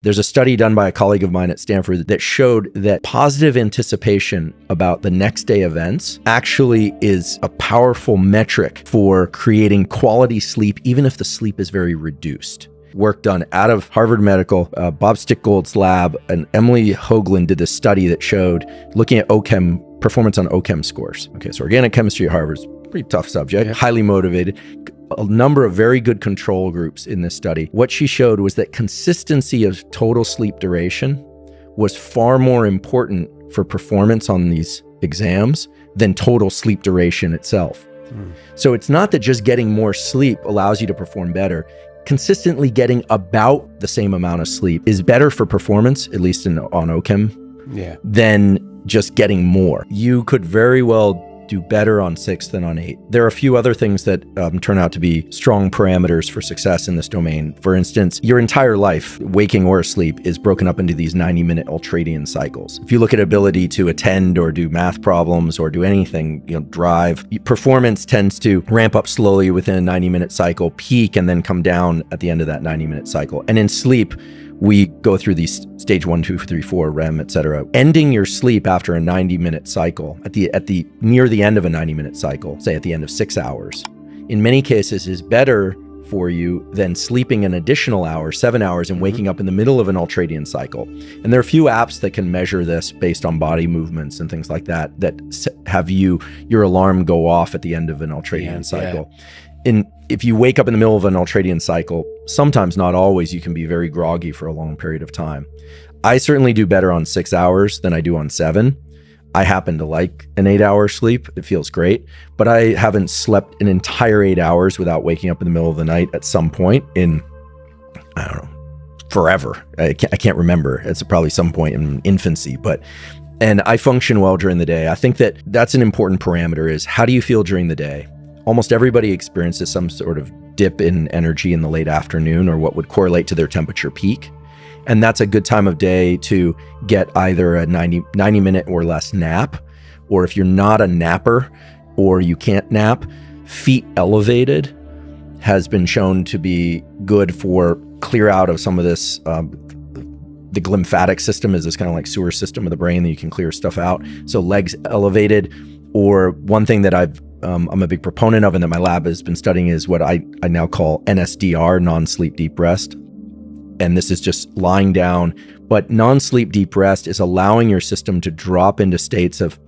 There's a study done by a colleague of mine at Stanford that showed that positive anticipation about the next day events actually is a powerful metric for creating quality sleep, even if the sleep is very reduced. Work done out of Harvard Medical, Bob Stickgold's lab, and Emily Hoagland did this study that showed looking at OChem, performance on OChem scores. Okay, so organic chemistry at Harvard's a pretty tough subject, highly motivated. A number of very good control groups in this study. What she showed was that consistency of total sleep duration was far more important for performance on these exams than total sleep duration itself. So it's not that just getting more sleep allows you to perform better. Consistently getting about the same amount of sleep is better for performance, at least on OChem, than just getting more. You could very well do better on 6 than on 8. There are a few other things that turn out to be strong parameters for success in this domain. For instance, your entire life, waking or asleep, is broken up into these 90-minute ultradian cycles. If you look at ability to attend or do math problems or do anything, drive, performance tends to ramp up slowly within a 90-minute cycle, peak, and then come down at the end of that 90-minute cycle. And in sleep, we go through these stage 1, 2, 3, 4, REM, etc. Ending your sleep after a 90-minute cycle, near the end of a 90-minute cycle, say at the end of 6 hours, in many cases is better for you than sleeping an additional hour, 7 hours, and waking up in the middle of an ultradian cycle. And there are a few apps that can measure this based on body movements and things like that have your alarm go off at the end of an ultradian cycle. If you wake up in the middle of an ultradian cycle, sometimes, not always, you can be very groggy for a long period of time. I certainly do better on 6 hours than I do on 7. I happen to like an 8-hour sleep. It feels great, but I haven't slept an entire 8 hours without waking up in the middle of the night at some point in, I don't know, forever. I can't remember. It's probably some point in infancy, and I function well during the day. I think that's an important parameter, is how do you feel during the day? Almost everybody experiences some sort of dip in energy in the late afternoon, or what would correlate to their temperature peak. And that's a good time of day to get either a 90-minute or less nap, or if you're not a napper or you can't nap, feet elevated has been shown to be good for clear out of some of this. The glymphatic system is this kind of like sewer system of the brain that you can clear stuff out. So legs elevated, or one thing that I'm a big proponent of and that my lab has been studying is what I now call NSDR, non-sleep deep rest. And this is just lying down, but non-sleep deep rest is allowing your system to drop into states of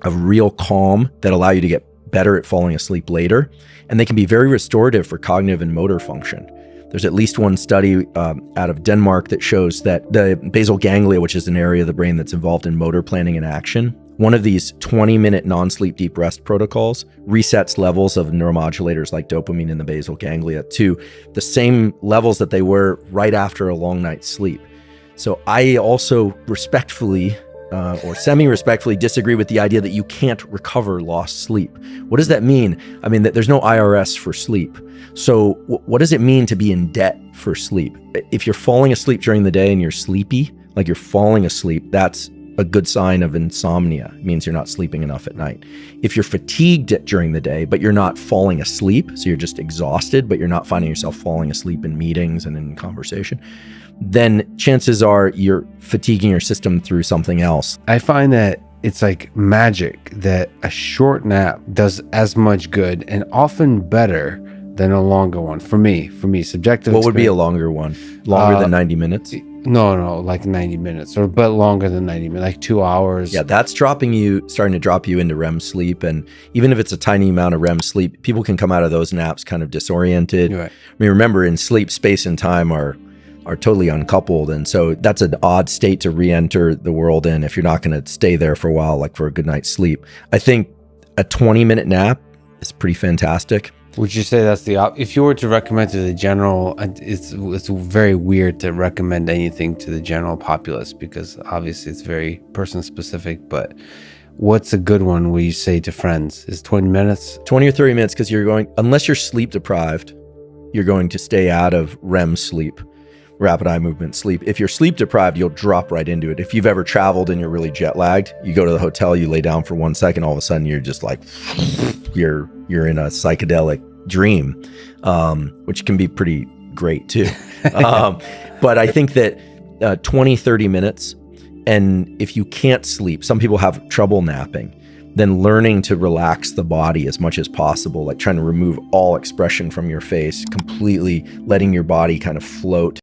real calm that allow you to get better at falling asleep later. And they can be very restorative for cognitive and motor function. There's at least one study out of Denmark that shows that the basal ganglia, which is an area of the brain that's involved in motor planning and action, one of these 20-minute non-sleep deep rest protocols resets levels of neuromodulators like dopamine in the basal ganglia to the same levels that they were right after a long night's sleep. So I also respectfully or semi-respectfully disagree with the idea that you can't recover lost sleep. What does that mean? I mean, that there's no IRS for sleep. So what does it mean to be in debt for sleep? If you're falling asleep during the day and you're sleepy, like you're falling asleep, that's a good sign of insomnia. It means you're not sleeping enough at night. If you're fatigued during the day, but you're not falling asleep, so you're just exhausted, but you're not finding yourself falling asleep in meetings and in conversation, then chances are you're fatiguing your system through something else. I find that it's like magic that a short nap does as much good and often better than a longer one. For me, subjective. What would be a longer one? Longer than 90 minutes? No, like 90 minutes or a bit longer than 90 minutes, like 2 hours. Yeah, that's starting to drop you into REM sleep. And even if it's a tiny amount of REM sleep, people can come out of those naps kind of disoriented. Right. I mean, remember, in sleep, space and time are totally uncoupled. And so that's an odd state to re-enter the world in if you're not going to stay there for a while, like for a good night's sleep. I think a 20-minute nap is pretty fantastic. Would you say that's if you were to recommend to the general, it's very weird to recommend anything to the general populace because obviously it's very person specific, but what's a good one where you say to friends? Is 20 minutes? 20 or 30 minutes because unless you're sleep deprived, you're going to stay out of REM sleep, rapid eye movement sleep. If you're sleep deprived, you'll drop right into it. If you've ever traveled and you're really jet lagged, you go to the hotel, you lay down for 1 second, all of a sudden you're just like, you're in a psychedelic dream, which can be pretty great too. But I think that 20, 30 minutes. And if you can't sleep, some people have trouble napping, then learning to relax the body as much as possible, like trying to remove all expression from your face, completely letting your body kind of float